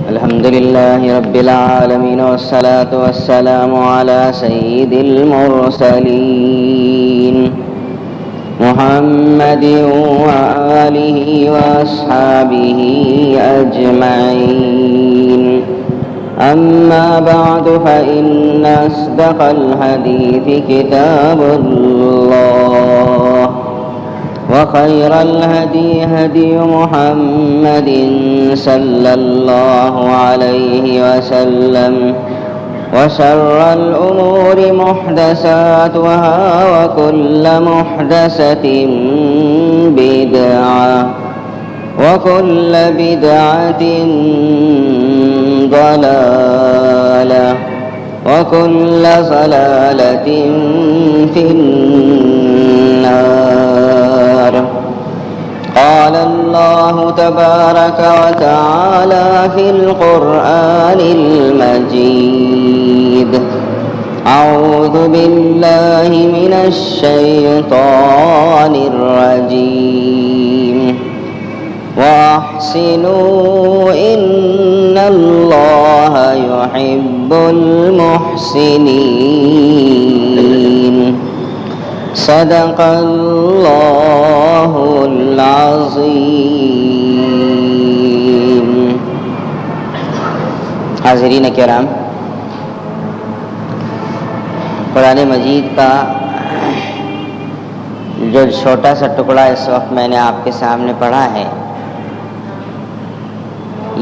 الحمد لله رب العالمين والصلاة والسلام على سيد المرسلين محمد وآله وأصحابه أجمعين. أما بعد فإن أصدق الحديث كتاب الله وخير الهدي هدي محمد صلى الله عليه وسلم وشر الأمور محدثاتها وكل محدثة بدعة وكل بدعة ضلالة وكل ضلالة في النار. قال الله تبارك وتعالى في القرآن المجيد: أعوذ بالله من الشيطان الرجيم. وأحسنوا إن الله يحب المحسنين. صدق اللہ العظیم. حاضرین کرام، قرآن مجید کا جو چھوٹا سا ٹکڑا اس وقت میں نے آپ کے سامنے پڑھا ہے،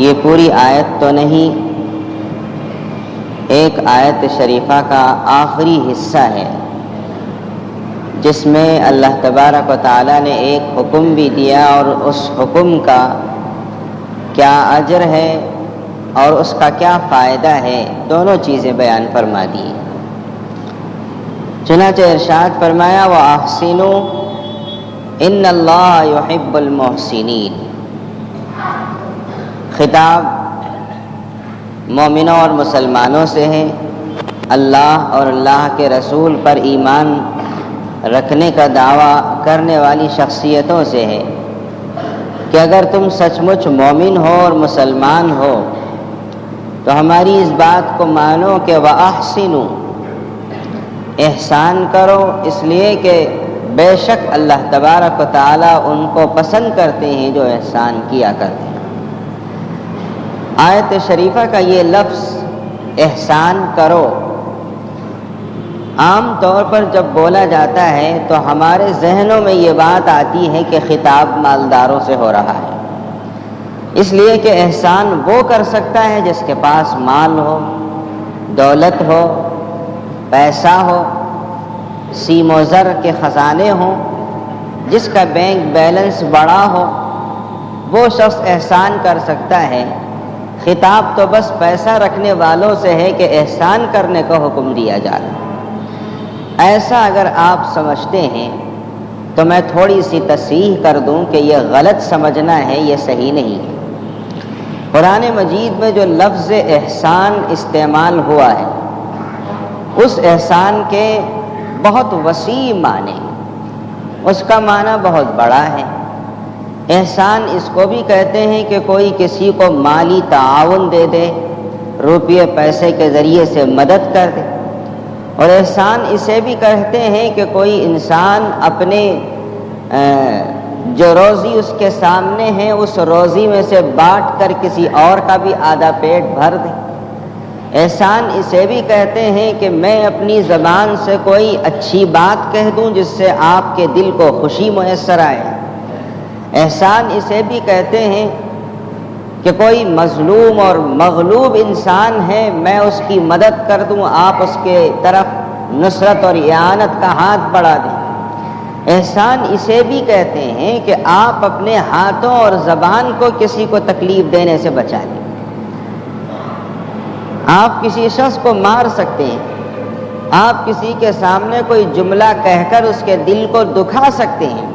یہ پوری آیت تو نہیں، ایک آیت شریفہ کا آخری حصہ ہے جس میں اللہ تبارک و تعالیٰ نے ایک حکم بھی دیا اور اس حکم کا کیا اجر ہے اور اس کا کیا فائدہ ہے، دونوں چیزیں بیان فرما دی. چنانچہ ارشاد فرمایا: وَأَحْسِنُوا إِنَّ اللَّهَ يُحِبُّ الْمُحْسِنِينَ. خطاب مومنوں اور مسلمانوں سے ہے، اللہ اور اللہ کے رسول پر ایمان رکھنے کا دعویٰ کرنے والی شخصیتوں سے ہے کہ اگر تم سچ مچ مومن ہو اور مسلمان ہو تو ہماری اس بات کو مانو کہ وَأَحْسِنُوا، احسان کرو، اس لیے کہ بے شک اللہ تبارک و تعالیٰ ان کو پسند کرتے ہیں جو احسان کیا کرتے ہیں. آیت شریفہ کا یہ لفظ احسان کرو عام طور پر جب بولا جاتا ہے تو ہمارے ذہنوں میں یہ بات آتی ہے کہ خطاب مالداروں سے ہو رہا ہے، اس لیے کہ احسان وہ کر سکتا ہے جس کے پاس مال ہو، دولت ہو، پیسہ ہو، سیم و زر کے خزانے ہوں، جس کا بینک بیلنس بڑا ہو، وہ شخص احسان کر سکتا ہے. خطاب تو بس پیسہ رکھنے والوں سے ہے کہ احسان کرنے کا حکم دیا جا رہا ہے. ایسا اگر آپ سمجھتے ہیں تو میں تھوڑی سی تصحیح کر دوں کہ یہ غلط سمجھنا ہے، یہ صحیح نہیں ہے. قرآن مجید میں جو لفظ احسان استعمال ہوا ہے اس احسان کے بہت وسیع معنی، اس کا معنی بہت بڑا ہے. احسان اس کو بھی کہتے ہیں کہ کوئی کسی کو مالی تعاون دے دے، روپیے پیسے کے ذریعے سے مدد کر دے، اور احسان اسے بھی کہتے ہیں کہ کوئی انسان اپنے جو روزی اس کے سامنے ہے اس روزی میں سے بانٹ کر کسی اور کا بھی آدھا پیٹ بھر دے. احسان اسے بھی کہتے ہیں کہ میں اپنی زبان سے کوئی اچھی بات کہہ دوں جس سے آپ کے دل کو خوشی میسر آئے. احسان اسے بھی کہتے ہیں کہ کوئی مظلوم اور مغلوب انسان ہے، میں اس کی مدد کر دوں، آپ اس کے طرف نصرت اور اعانت کا ہاتھ بڑھا دیں. احسان اسے بھی کہتے ہیں کہ آپ اپنے ہاتھوں اور زبان کو کسی کو تکلیف دینے سے بچا لیں. آپ کسی شخص کو مار سکتے ہیں، آپ کسی کے سامنے کوئی جملہ کہہ کر اس کے دل کو دکھا سکتے ہیں.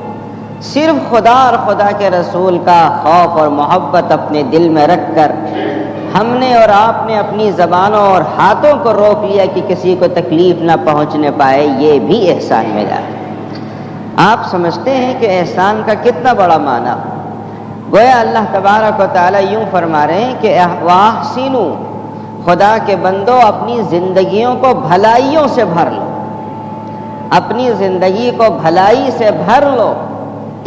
صرف خدا اور خدا کے رسول کا خوف اور محبت اپنے دل میں رکھ کر ہم نے اور آپ نے اپنی زبانوں اور ہاتھوں کو روک لیا کہ کسی کو تکلیف نہ پہنچنے پائے، یہ بھی احسان میں جاتا ہے. آپ سمجھتے ہیں کہ احسان کا کتنا بڑا معنی. گویا اللہ تبارک و تعالیٰ یوں فرما رہے ہیں کہ واحسنوا، خدا کے بندو اپنی زندگیوں کو بھلائیوں سے بھر لو، اپنی زندگی کو بھلائی سے بھر لو،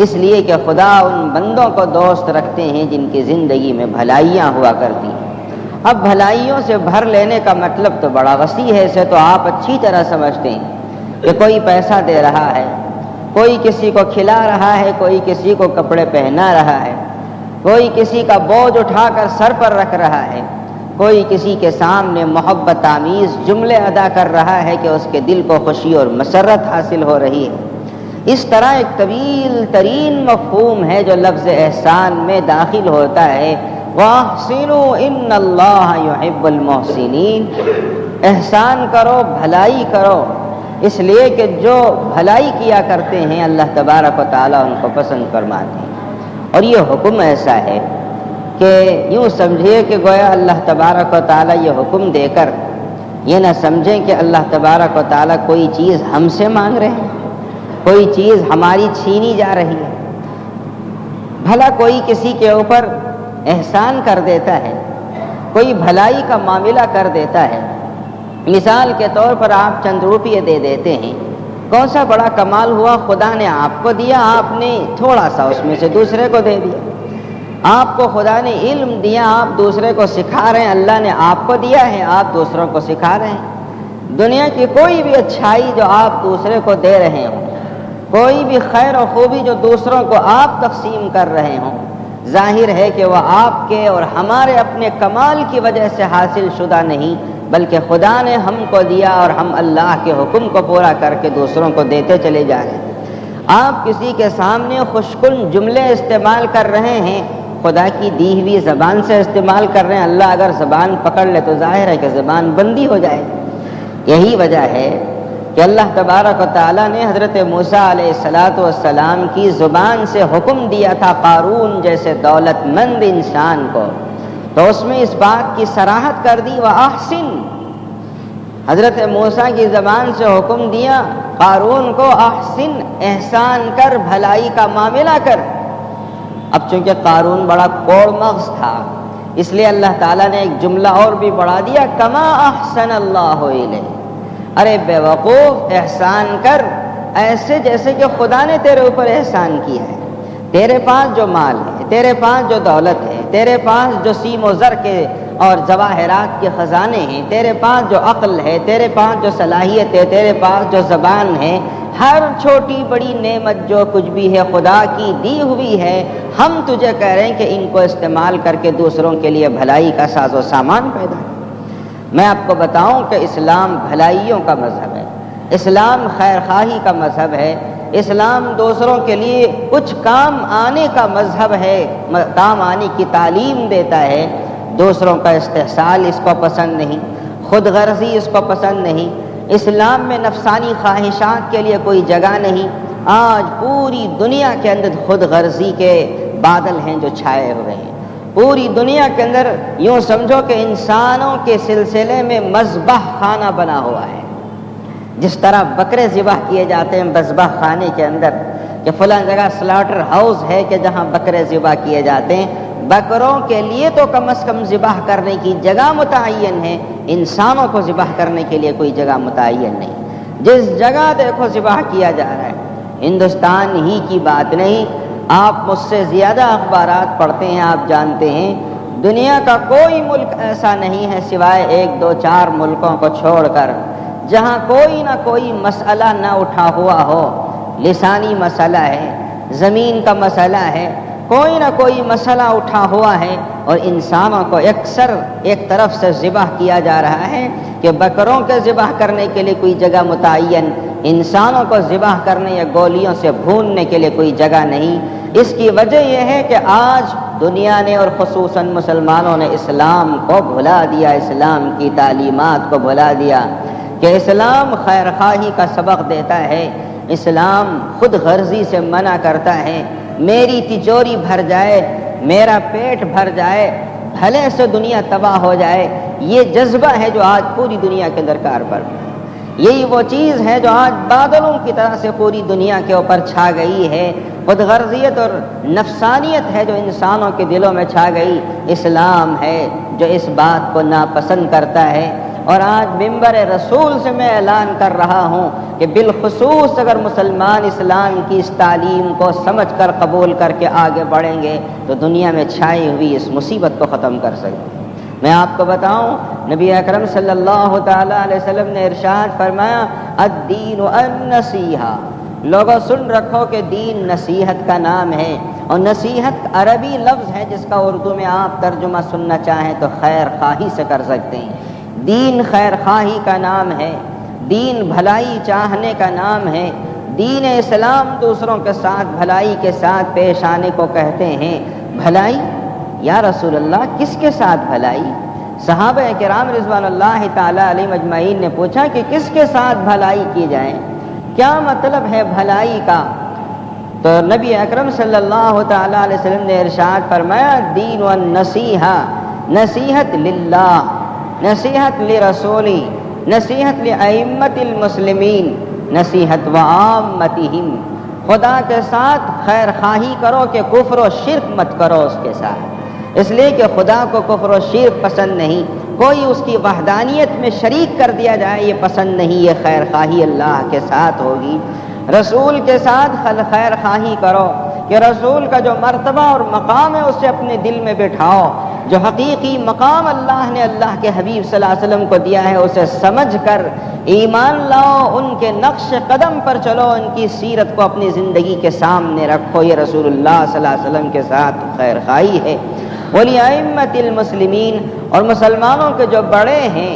اس لیے کہ خدا ان بندوں کو دوست رکھتے ہیں جن کی زندگی میں بھلائیاں ہوا کرتی ہیں۔ اب بھلائیوں سے بھر لینے کا مطلب تو بڑا وسیع ہے، اسے تو آپ اچھی طرح سمجھتے ہیں کہ کوئی پیسہ دے رہا ہے، کوئی کسی کو کھلا رہا ہے، کوئی کسی کو کپڑے پہنا رہا ہے، کوئی کسی کا بوجھ اٹھا کر سر پر رکھ رہا ہے، کوئی کسی کے سامنے محبت آمیز جملے ادا کر رہا ہے کہ اس کے دل کو خوشی اور مسرت حاصل ہو رہی ہے۔ اس طرح ایک طویل ترین مفہوم ہے جو لفظ احسان میں داخل ہوتا ہے، وَأَحْسِنُوا إِنَّ اللَّهَ يُحِبُّ الْمُحْسِنِينَ، احسان کرو، بھلائی کرو، اس لیے کہ جو بھلائی کیا کرتے ہیں اللہ تبارک و تعالیٰ ان کو پسند فرماتے ہیں۔ اور یہ حکم ایسا ہے کہ یوں سمجھیے کہ گویا اللہ تبارک و تعالیٰ یہ حکم دے کر یہ نہ سمجھیں کہ اللہ تبارک و تعالیٰ کوئی چیز ہم سے مانگ رہے ہیں، کوئی چیز ہماری چھینی جا رہی ہے۔ بھلا کوئی کسی کے اوپر احسان کر دیتا ہے، کوئی بھلائی کا معاملہ کر دیتا ہے، مثال کے طور پر آپ چند روپیے دے دیتے ہیں، کون سا بڑا کمال ہوا، خدا نے آپ کو دیا، آپ نے تھوڑا سا اس میں سے دوسرے کو دے دیا۔ آپ کو خدا نے علم دیا، آپ دوسرے کو سکھا رہے ہیں، اللہ نے آپ کو دیا ہے، آپ دوسروں کو سکھا رہے ہیں۔ دنیا کی کوئی بھی اچھائی جو آپ دوسرے کو دے رہے ہوں، کوئی بھی خیر و خوبی جو دوسروں کو آپ تقسیم کر رہے ہوں، ظاہر ہے کہ وہ آپ کے اور ہمارے اپنے کمال کی وجہ سے حاصل شدہ نہیں، بلکہ خدا نے ہم کو دیا اور ہم اللہ کے حکم کو پورا کر کے دوسروں کو دیتے چلے جا رہے ہیں۔ آپ کسی کے سامنے خوشکن جملے استعمال کر رہے ہیں، خدا کی دی ہوئی زبان سے استعمال کر رہے ہیں، اللہ اگر زبان پکڑ لے تو ظاہر ہے کہ زبان بندی ہو جائے۔ یہی وجہ ہے کہ اللہ تبارک و تعالیٰ نے حضرت موسیٰ علیہ السلام کی زبان سے حکم دیا تھا قارون جیسے دولت مند انسان کو، تو اس میں اس بات کی صراحت کر دی وَأَحْسِن، حضرت موسیٰ کی زبان سے حکم دیا قارون کو احسن، احسان کر، بھلائی کا معاملہ کر۔ اب چونکہ قارون بڑا کوڑ مغز تھا، اس لیے اللہ تعالیٰ نے ایک جملہ اور بھی بڑھا دیا کما احسن اللہ الیہ، ارے بے وقوف احسان کر ایسے جیسے کہ خدا نے تیرے اوپر احسان کیا ہے۔ تیرے پاس جو مال ہے، تیرے پاس جو دولت ہے، تیرے پاس جو سیم و زر کے اور جواہرات کے خزانے ہیں، تیرے پاس جو عقل ہے، تیرے پاس جو صلاحیت ہے، تیرے پاس جو زبان ہے، ہر چھوٹی بڑی نعمت جو کچھ بھی ہے خدا کی دی ہوئی ہے، ہم تجھے کہہ رہے ہیں کہ ان کو استعمال کر کے دوسروں کے لیے بھلائی کا ساز و سامان پیدا کر۔ میں آپ کو بتاؤں کہ اسلام بھلائیوں کا مذہب ہے، اسلام خیر خواہی کا مذہب ہے، اسلام دوسروں کے لیے کچھ کام آنے کا مذہب ہے، کام آنے کی تعلیم دیتا ہے۔ دوسروں کا استحصال اس کو پسند نہیں، خود غرضی اس کو پسند نہیں، اسلام میں نفسانی خواہشات کے لیے کوئی جگہ نہیں۔ آج پوری دنیا کے اندر خود غرضی کے بادل ہیں جو چھائے ہوئے ہیں، پوری دنیا کے اندر یوں سمجھو کہ انسانوں کے سلسلے میں مذبح خانہ بنا ہوا ہے۔ جس طرح بکرے ذبح کیے جاتے ہیں مذبح خانے کے اندر، کہ فلاں جگہ سلاٹر ہاؤس ہے کہ جہاں بکرے ذبح کیے جاتے ہیں، بکروں کے لیے تو کم از کم ذبح کرنے کی جگہ متعین ہے، انسانوں کو ذبح کرنے کے لیے کوئی جگہ متعین نہیں۔ جس جگہ دیکھو ذبح کیا جا رہا ہے، ہندوستان ہی کی بات نہیں، آپ مجھ سے زیادہ اخبارات پڑھتے ہیں، آپ جانتے ہیں دنیا کا کوئی ملک ایسا نہیں ہے سوائے ایک دو چار ملکوں کو چھوڑ کر جہاں کوئی نہ کوئی مسئلہ نہ اٹھا ہوا ہو۔ لسانی مسئلہ ہے، زمین کا مسئلہ ہے، کوئی نہ کوئی مسئلہ اٹھا ہوا ہے، اور انسانوں کو اکثر ایک طرف سے ذبح کیا جا رہا ہے کہ بکروں کے ذبح کرنے کے لیے کوئی جگہ متعین، انسانوں کو ذبح کرنے یا گولیوں سے بھوننے کے لیے کوئی جگہ نہیں۔ اس کی وجہ یہ ہے کہ آج دنیا نے اور خصوصاً مسلمانوں نے اسلام کو بھلا دیا، اسلام کی تعلیمات کو بھلا دیا کہ اسلام خیر خواہی کا سبق دیتا ہے، اسلام خود غرضی سے منع کرتا ہے، میری تجوری بھر جائے، میرا پیٹ بھر جائے، بھلے سے دنیا تباہ ہو جائے، یہ جذبہ ہے جو آج پوری دنیا کے اندر کار پر ہے۔ یہی وہ چیز ہے جو آج بادلوں کی طرح سے پوری دنیا کے اوپر چھا گئی ہے، خود غرضیت اور نفسانیت ہے جو انسانوں کے دلوں میں چھا گئی۔ اسلام ہے جو اس بات کو ناپسند کرتا ہے، اور آج منبر رسول سے میں اعلان کر رہا ہوں کہ بالخصوص اگر مسلمان اسلام کی اس تعلیم کو سمجھ کر قبول کر کے آگے بڑھیں گے تو دنیا میں چھائی ہوئی اس مصیبت کو ختم کر سکتے ہیں۔ میں آپ کو بتاؤں، نبی اکرم صلی اللہ تعالی علیہ وسلم نے ارشاد فرمایا، الدین النصیحہ، لوگوں سن رکھو کہ دین نصیحت کا نام ہے، اور نصیحت عربی لفظ ہے جس کا اردو میں آپ ترجمہ سننا چاہیں تو خیر خواہی سے کر سکتے ہیں۔ دین خیر خواہی کا نام ہے، دین بھلائی چاہنے کا نام ہے، دین اسلام دوسروں کے ساتھ بھلائی کے ساتھ پیش آنے کو کہتے ہیں۔ بھلائی یا رسول اللہ کس کے ساتھ بھلائی؟ صحابہ کرام رضوان اللہ تعالی علیہم اجمعین نے پوچھا کہ کس کے ساتھ بھلائی کی جائے، کیا مطلب ہے بھلائی کا؟ تو نبی اکرم صلی اللہ تعالی علیہ وسلم نے ارشاد فرمایا، دین والنصیحہ، نصیحت للہ، نصیحت لرسولی، نصیحت لأئمت المسلمین، نصیحت وعامتہم، خدا کے ساتھ خیر خواہی کرو کہ کفر و شرک مت کرو اس کے ساتھ، اس لیے کہ خدا کو کفر و شرک پسند نہیں، کوئی اس کی وحدانیت میں شریک کر دیا جائے یہ پسند نہیں، یہ خیر خواہی اللہ کے ساتھ ہوگی۔ رسول کے ساتھ خیر خواہی کرو کہ رسول کا جو مرتبہ اور مقام ہے اسے اپنے دل میں بٹھاؤ، جو حقیقی مقام اللہ نے اللہ کے حبیب صلی اللہ علیہ وسلم کو دیا ہے اسے سمجھ کر ایمان لاؤ، ان کے نقش قدم پر چلو، ان کی سیرت کو اپنی زندگی کے سامنے رکھو، یہ رسول اللہ صلی اللہ علیہ وسلم کے ساتھ خیر خواہی ہے۔ وَلِأَئِمَّةِ الْمُسْلِمِينَ، اور مسلمانوں کے جو بڑے ہیں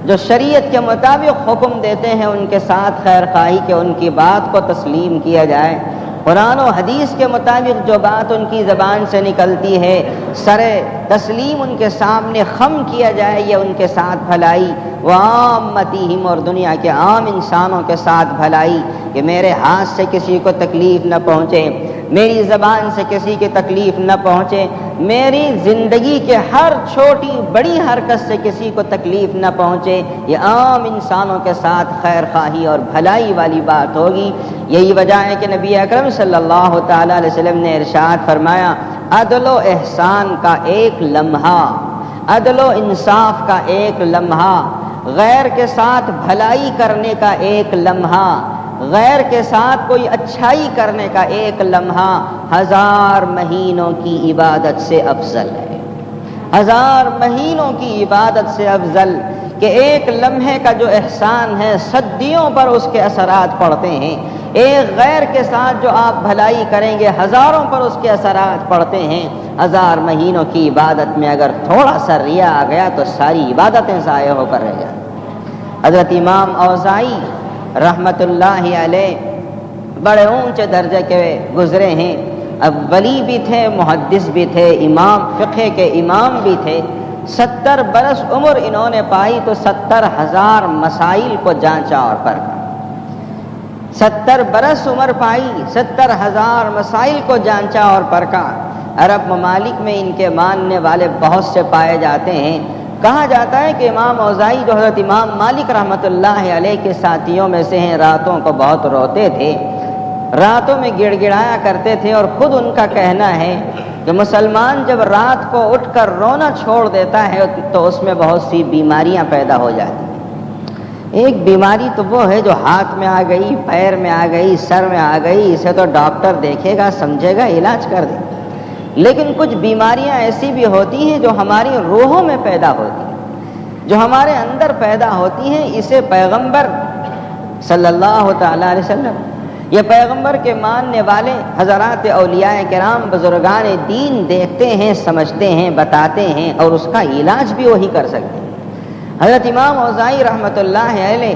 جو شریعت کے مطابق حکم دیتے ہیں ان کے ساتھ خیر خواہی کہ ان کی بات کو تسلیم کیا جائے، قرآن و حدیث کے مطابق جو بات ان کی زبان سے نکلتی ہے سر تسلیم ان کے سامنے خم کیا جائے، یہ ان کے ساتھ بھلائی۔ وعامتہم، اور دنیا کے عام انسانوں کے ساتھ بھلائی کہ میرے ہاتھ سے کسی کو تکلیف نہ پہنچے، میری زبان سے کسی کی تکلیف نہ پہنچے، میری زندگی کے ہر چھوٹی بڑی حرکت سے کسی کو تکلیف نہ پہنچے، یہ عام انسانوں کے ساتھ خیر خواہی اور بھلائی والی بات ہوگی۔ یہی وجہ ہے کہ نبی اکرم صلی اللہ تعالی علیہ وسلم نے ارشاد فرمایا، عدل و احسان کا ایک لمحہ، عدل و انصاف کا ایک لمحہ، غیر کے ساتھ بھلائی کرنے کا ایک لمحہ، غیر کے ساتھ کوئی اچھائی کرنے کا ایک لمحہ 1000 مہینوں کی عبادت سے افضل ہے۔ 1000 مہینوں کی عبادت سے افضل کہ ایک لمحے کا جو احسان ہے صدیوں پر اس کے اثرات پڑتے ہیں، ایک غیر کے ساتھ جو آپ بھلائی کریں گے ہزاروں پر اس کے اثرات پڑتے ہیں۔ 1000 مہینوں کی عبادت میں اگر تھوڑا سا ریا آ گیا تو ساری عبادتیں ضائع ہو کر رہ جائیں۔ حضرت امام اوزاعی رحمت اللہ علیہ بڑے اونچے درجے کے گزرے ہیں، اب ولی بھی تھے، محدث بھی تھے، امام فقہ کے امام بھی تھے۔ 70 برس عمر انہوں نے پائی تو 70,000 مسائل کو جانچا اور پرکھا۔ 70 برس عمر پائی، 70,000 مسائل کو جانچا اور پرکھا۔ عرب ممالک میں ان کے ماننے والے بہت سے پائے جاتے ہیں۔ کہا جاتا ہے کہ امام اوزاعی جو حضرت امام مالک رحمت اللہ علیہ کے ساتھیوں میں سے ہیں، راتوں کو بہت روتے تھے، راتوں میں گڑ گڑایا کرتے تھے، اور خود ان کا کہنا ہے کہ مسلمان جب رات کو اٹھ کر رونا چھوڑ دیتا ہے تو اس میں بہت سی بیماریاں پیدا ہو جاتی ہیں۔ ایک بیماری تو وہ ہے جو ہاتھ میں آ گئی، پیر میں آ گئی، سر میں آ گئی، اسے تو ڈاکٹر دیکھے گا، سمجھے گا، علاج کر دے۔ لیکن کچھ بیماریاں ایسی بھی ہوتی ہیں جو ہماری روحوں میں پیدا ہوتی ہیں، جو ہمارے اندر پیدا ہوتی ہیں۔ اسے پیغمبر صلی اللہ تعالی علیہ وسلم، یہ پیغمبر کے ماننے والے حضرات اولیاء کرام بزرگان دین دیکھتے ہیں، سمجھتے ہیں، بتاتے ہیں، اور اس کا علاج بھی وہی کر سکتے ہیں۔ حضرت امام اوزاعی رحمت اللہ علیہ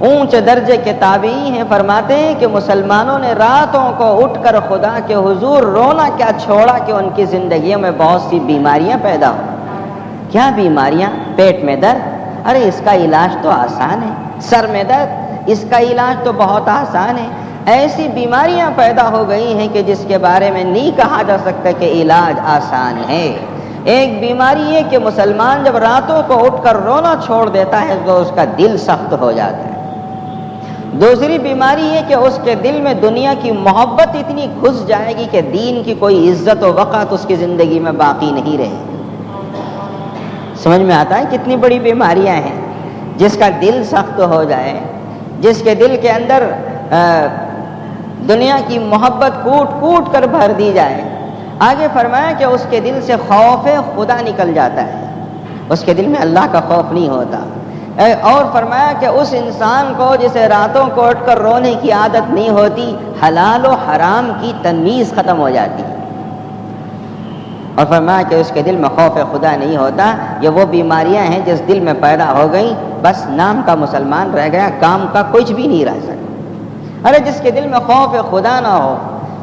اونچے درجے کے تابعی ہیں، فرماتے ہیں کہ مسلمانوں نے راتوں کو اٹھ کر خدا کے حضور رونا کیا چھوڑا کہ ان کی زندگیوں میں بہت سی بیماریاں پیدا ہو۔ کیا بیماریاں؟ پیٹ میں درد، ارے اس کا علاج تو آسان ہے۔ سر میں درد، اس کا علاج تو بہت آسان ہے۔ ایسی بیماریاں پیدا ہو گئی ہیں کہ جس کے بارے میں نہیں کہا جا سکتا کہ علاج آسان ہے۔ ایک بیماری یہ کہ مسلمان جب راتوں کو اٹھ کر رونا چھوڑ دیتا ہے تو اس کا دل سخت ہو جاتا ہے۔ دوسری بیماری یہ کہ اس کے دل میں دنیا کی محبت اتنی گھس جائے گی کہ دین کی کوئی عزت و وقت اس کی زندگی میں باقی نہیں رہے گی۔ سمجھ میں آتا ہے کتنی بڑی بیماریاں ہیں؟ جس کا دل سخت ہو جائے، جس کے دل کے اندر دنیا کی محبت کوٹ کوٹ کر بھر دی جائے۔ آگے فرمایا کہ اس کے دل سے خوف خدا نکل جاتا ہے، اس کے دل میں اللہ کا خوف نہیں ہوتا۔ اور فرمایا کہ اس انسان کو جسے راتوں کو اٹھ کر رونے کی عادت نہیں ہوتی، حلال و حرام کی تمیز ختم ہو جاتی ہے۔ اور فرمایا کہ اس کے دل میں خوف خدا نہیں ہوتا۔ یہ وہ بیماریاں ہیں جس دل میں پیدا ہو گئیں، بس نام کا مسلمان رہ گیا، کام کا کچھ بھی نہیں رہ سکتا۔ ارے جس کے دل میں خوف خدا نہ ہو،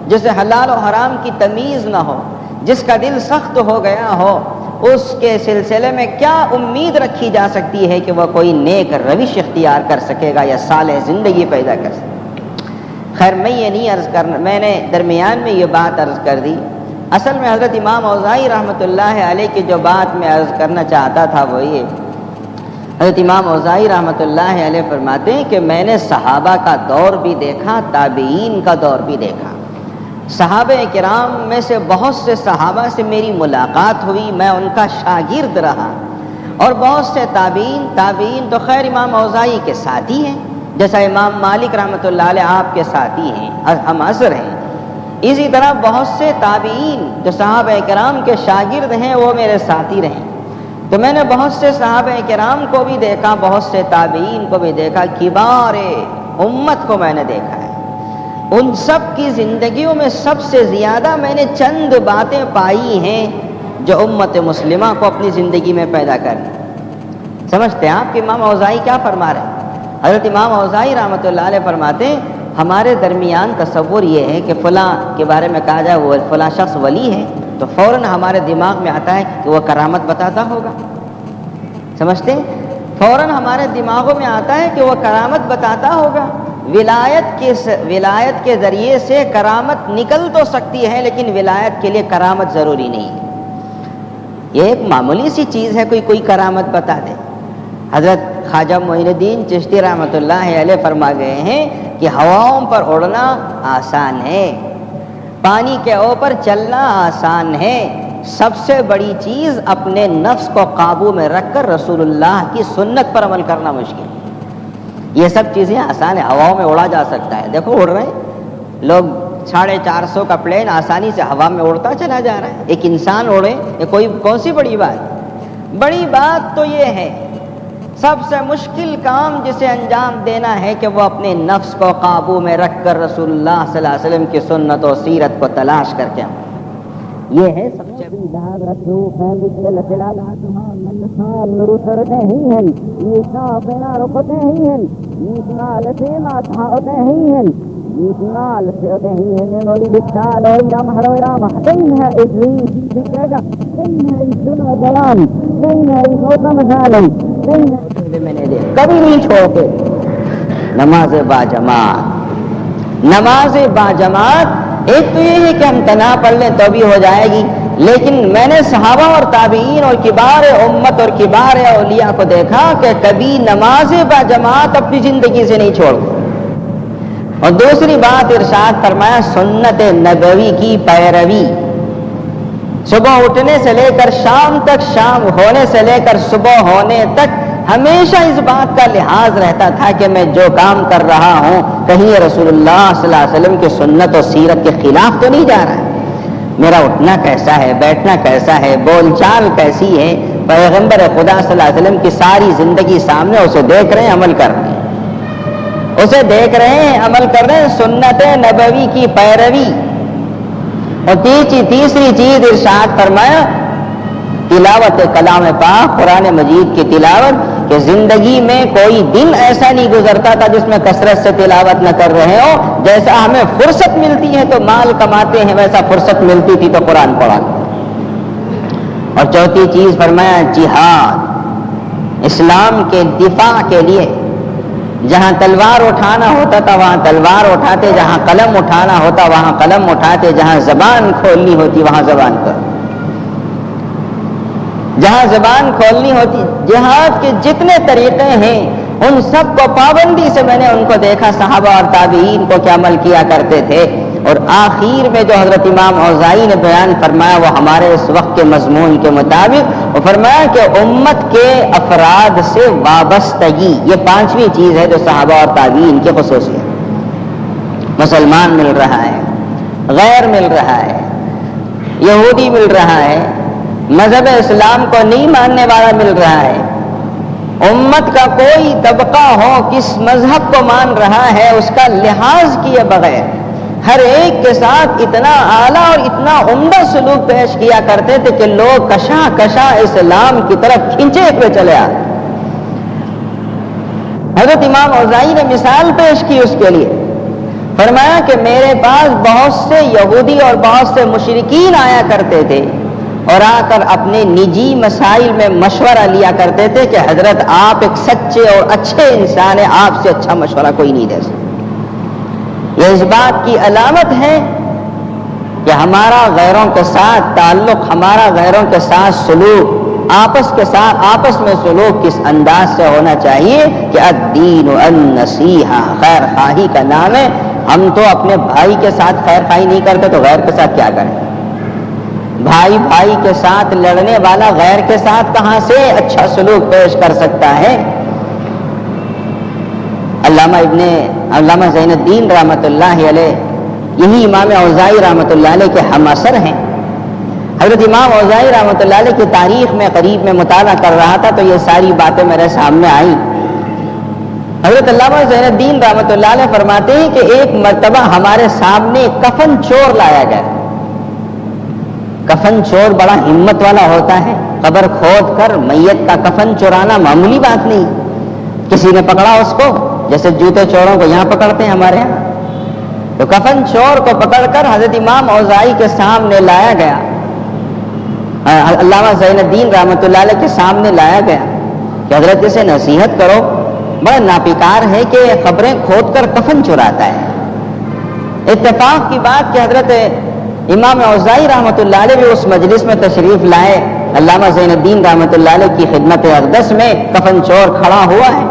جسے حلال و حرام کی تمیز نہ ہو، جس کا دل سخت ہو گیا ہو، اس کے سلسلے میں کیا امید رکھی جا سکتی ہے کہ وہ کوئی نیک روش اختیار کر سکے گا یا صالح زندگی پیدا کر سکے گا؟ خیر میں یہ نہیں عرض کرنا، میں نے درمیان میں یہ بات عرض کر دی۔ اصل میں حضرت امام اوزاعی رحمۃ اللہ علیہ کی جو بات میں عرض کرنا چاہتا تھا وہ یہ، حضرت امام اوزاعی رحمۃ اللہ علیہ فرماتے ہیں کہ میں نے صحابہ کا دور بھی دیکھا، تابعین کا دور بھی دیکھا۔ صحابہ کرام میں سے بہت سے صحابہ سے میری ملاقات ہوئی، میں ان کا شاگرد رہا، اور بہت سے تابعین تو خیر امام اوزاعی کے ساتھی ہیں، جیسا امام مالک رحمۃ اللہ علیہ آپ کے ساتھی ہیں، ہم عصر ہیں۔ اسی طرح بہت سے تابعین جو صحابہ کرام کے شاگرد ہیں وہ میرے ساتھی رہے۔ تو میں نے بہت سے صحابہ کرام کو بھی دیکھا، بہت سے تابعین کو بھی دیکھا، کبار امت کو میں نے دیکھا ہے۔ ان سب کی زندگیوں میں سب سے زیادہ میں نے چند باتیں پائی ہیں جو امت مسلمہ کو اپنی زندگی میں پیدا کرنی۔ سمجھتے ہیں آپ کہ امام اوزاعی کیا فرما رہے ہیں؟ حضرت امام اوزاعی رحمۃ اللہ علیہ فرماتے ہیں ہمارے درمیان تصور یہ ہے کہ فلاں کے بارے میں کہا جائے وہ فلاں شخص ولی ہے تو فوراً ہمارے دماغ میں آتا ہے کہ وہ کرامت بتاتا ہوگا۔ سمجھتے ہیں؟ فوراً ہمارے دماغوں میں آتا ہے کہ وہ کرامت بتاتا ہوگا۔ ولایت کے ذریعے سے کرامت نکل تو سکتی ہے لیکن ولایت کے لیے کرامت ضروری نہیں ہے۔ یہ ایک معمولی سی چیز ہے، کوئی کرامت بتا دے۔ حضرت خواجہ معین الدین چشتی رحمۃ اللہ علیہ فرما گئے ہیں کہ ہواؤں پر اڑنا آسان ہے، پانی کے اوپر چلنا آسان ہے، سب سے بڑی چیز اپنے نفس کو قابو میں رکھ کر رسول اللہ کی سنت پر عمل کرنا مشکل ہے۔ یہ سب چیزیں آسان ہیں، ہواؤں میں اڑا جا سکتا ہے، دیکھو اڑ رہے ہیں لوگ، 450 کا پلین آسانی سے ہوا میں اڑتا چلا جا رہا ہے۔ ایک انسان اڑے، یہ کون سی بڑی بات؟ بڑی بات تو یہ ہے، سب سے مشکل کام جسے انجام دینا ہے کہ وہ اپنے نفس کو قابو میں رکھ کر رسول اللہ صلی اللہ علیہ وسلم کی سنت و سیرت کو تلاش کر کے یہ ہے سب سے کبھی نہیں چھوڑتے نماز باجماعت۔ ایک تو یہ ہے کہ ہم تنہا پڑھ لیں تو بھی ہو جائے گی، لیکن میں نے صحابہ اور تابعین اور کبار امت اور کبار اولیاء کو دیکھا کہ کبھی نماز باجماعت اپنی زندگی سے نہیں چھوڑتے۔ اور دوسری بات ارشاد فرمایا سنت نبوی کی پیروی، صبح اٹھنے سے لے کر شام تک، شام ہونے سے لے کر صبح ہونے تک ہمیشہ اس بات کا لحاظ رہتا تھا کہ میں جو کام کر رہا ہوں کہیں رسول اللہ صلی اللہ علیہ وسلم کی سنت و سیرت کے خلاف تو نہیں جا رہا ہے۔ میرا اٹھنا کیسا ہے، بیٹھنا کیسا ہے، بول چال کیسی ہے، پیغمبر خدا صلی اللہ علیہ وسلم کی ساری زندگی سامنے، اسے دیکھ رہے ہیں، عمل کر رہے ہیں، اسے دیکھ رہے ہیں، عمل کر رہے ہیں، سنت نبوی کی پیروی۔ اور تیسری چیز ارشاد فرمایا تلاوت کلام پاک، قرآن مجید کی تلاوت، کہ زندگی میں کوئی دن ایسا نہیں گزرتا تھا جس میں کثرت سے تلاوت نہ کر رہے ہو۔ جیسا ہمیں فرصت ملتی ہے تو مال کماتے ہیں، ویسا فرصت ملتی تھی تو قرآن پڑھا۔ اور چوتھی چیز فرمایا جہاد، اسلام کے دفاع کے لیے جہاں تلوار اٹھانا ہوتا تھا وہاں تلوار اٹھاتے، جہاں قلم اٹھانا ہوتا وہاں قلم اٹھاتے، جہاں زبان کھولنی ہوتی وہاں زبان کھولتے، جہاں زبان کھولنی ہوتی۔ جہاد کے جتنے طریقے ہیں ان سب کو پابندی سے میں نے ان کو دیکھا، صحابہ اور تابعین کو کیا عمل کیا کرتے تھے۔ اور آخر میں جو حضرت امام اوزاعی نے بیان فرمایا وہ ہمارے اس وقت کے مضمون کے مطابق، وہ فرمایا کہ امت کے افراد سے وابستگی، یہ پانچویں چیز ہے جو صحابہ اور تابعین کی خصوصیت۔ مسلمان مل رہا ہے، غیر مل رہا ہے، یہودی مل رہا ہے، مذہب اسلام کو نہیں ماننے والا مل رہا ہے، امت کا کوئی طبقہ ہو کس مذہب کو مان رہا ہے اس کا لحاظ کیے بغیر ہر ایک کے ساتھ اتنا اعلیٰ اور اتنا عمدہ سلوک پیش کیا کرتے تھے کہ لوگ کشاں کشاں اسلام کی طرف کھینچے ہوئے چلے آتے۔ حضرت امام اوزاعی نے مثال پیش کی اس کے لیے، فرمایا کہ میرے پاس بہت سے یہودی اور بہت سے مشرکین آیا کرتے تھے اور آ کر اپنے نجی مسائل میں مشورہ لیا کرتے تھے کہ حضرت آپ ایک سچے اور اچھے انسان ہیں، آپ سے اچھا مشورہ کوئی نہیں دے سکتا۔ یہ اس بات کی علامت ہے کہ ہمارا غیروں کے ساتھ تعلق، ہمارا غیروں کے ساتھ سلوک، آپس میں سلوک کس انداز سے ہونا چاہیے کہ الدین النصیحہ، خیر خواہی کا نام ہے۔ ہم تو اپنے بھائی کے ساتھ خیر خواہی نہیں کرتے تو غیر کے ساتھ کیا کریں؟ بھائی بھائی کے ساتھ لڑنے والا غیر کے ساتھ کہاں سے اچھا سلوک پیش کر سکتا ہے؟ علامہ زین الدین رحمۃ اللہ علیہ، یہی امام اوزاعی رحمۃ اللہ علیہ کے ہم اثر ہیں۔ حضرت امام اوزاعی رحمۃ اللہ علیہ کی تاریخ میں قریب میں مطالعہ کر رہا تھا تو یہ ساری باتیں میرے سامنے آئیں۔ حضرت علامہ زین الدین رحمۃ اللہ علیہ فرماتے ہیں کہ ایک مرتبہ ہمارے سامنے کفن چور لایا گیا۔ کفن چور بڑا ہمت والا ہوتا ہے، قبر کھود کر میت کا کفن چورانا معمولی بات نہیں۔ کسی نے پکڑا اس کو، جیسے جوتے چوروں کو یہاں پکڑتے ہیں ہمارے یہاں، تو کفن چور کو پکڑ کر حضرت امام اوزاعی کے سامنے لایا گیا، علامہ زین الدین رحمۃ اللہ علیہ کے سامنے لایا گیا کہ حضرت اسے نصیحت کرو، بڑا ناپیکار ہے کہ قبریں کھود کر کفن چراتا ہے۔ اتفاق کی بات کہ حضرت امام اوزاعی رحمۃ اللہ علیہ بھی اس مجلس میں تشریف لائے، علامہ زین الدین رحمۃ اللہ علیہ کی خدمت اقدس میں کفن چور کھڑا ہوا ہے۔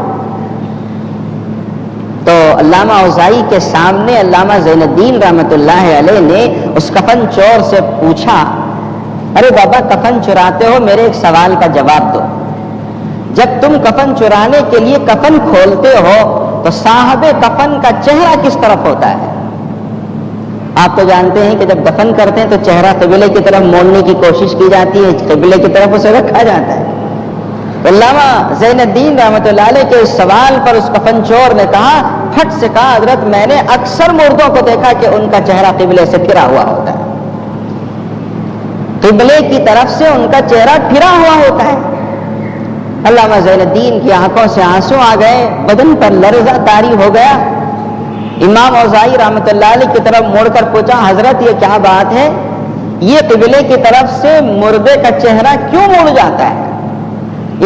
تو علامہ اوزاعی کے سامنے علامہ زین الدین رحمۃ اللہ علیہ نے اس کفن چور سے پوچھا، ارے بابا کفن چراتے ہو، میرے ایک سوال کا جواب دو۔ جب تم کفن چرانے کے لیے کفن کھولتے ہو تو صاحب کفن کا چہرہ کس طرف ہوتا ہے؟ آپ تو جانتے ہیں کہ جب دفن کرتے ہیں تو چہرہ قبلے کی طرف موڑنے کی کوشش کی جاتی ہے، قبلے کی طرف اسے رکھا جاتا ہے۔ علامہ زین الدین رحمۃ اللہ علیہ کے اس سوال پر اس کفن چور نے کہا، پھٹ سے کہا، حضرت میں نے اکثر مردوں کو دیکھا کہ ان کا چہرہ قبلے سے پھرا ہوا ہوتا ہے، قبلے کی طرف سے ان کا چہرہ پھرا ہوا ہوتا ہے۔ علامہ زین الدین کی آنکھوں سے آنسو آ گئے، بدن پر لرزہ طاری ہو گیا۔ امام اوزاعی رحمۃ اللہ علیہ کی طرف مڑ کر پوچھا، حضرت یہ کیا بات ہے، یہ قبلے کی طرف سے مردے کا چہرہ کیوں مڑ جاتا ہے؟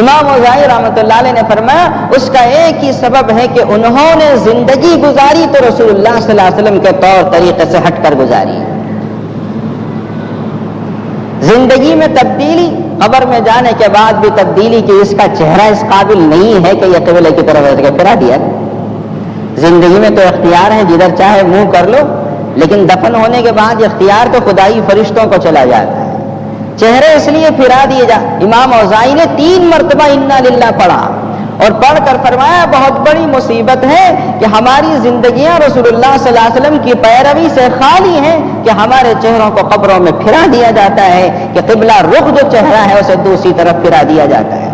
امام اوزاعی رحمۃ اللہ علیہ نے فرمایا، اس کا ایک ہی سبب ہے کہ انہوں نے زندگی گزاری تو رسول اللہ صلی اللہ علیہ وسلم کے طور طریقے سے ہٹ کر گزاری۔ زندگی میں تبدیلی، قبر میں جانے کے بعد بھی تبدیلی کی اس کا چہرہ اس قابل نہیں ہے کہ یہ قبلے کی طرف پھرا دیا۔ زندگی میں تو اختیار ہے، جدھر چاہے منہ کر لو، لیکن دفن ہونے کے بعد اختیار تو خدائی فرشتوں کو چلا جاتا ہے۔ چہرے اس لیے پھرا دیے جا۔ امام اوزاعی نے 3 مرتبہ انا للہ پڑھا اور پڑھ کر فرمایا، بہت بڑی مصیبت ہے کہ ہماری زندگیاں رسول اللہ صلی اللہ علیہ وسلم کی پیروی سے خالی ہیں کہ ہمارے چہروں کو قبروں میں پھرا دیا جاتا ہے، کہ قبلہ رخ جو چہرہ ہے اسے دوسری طرف پھرا دیا جاتا ہے۔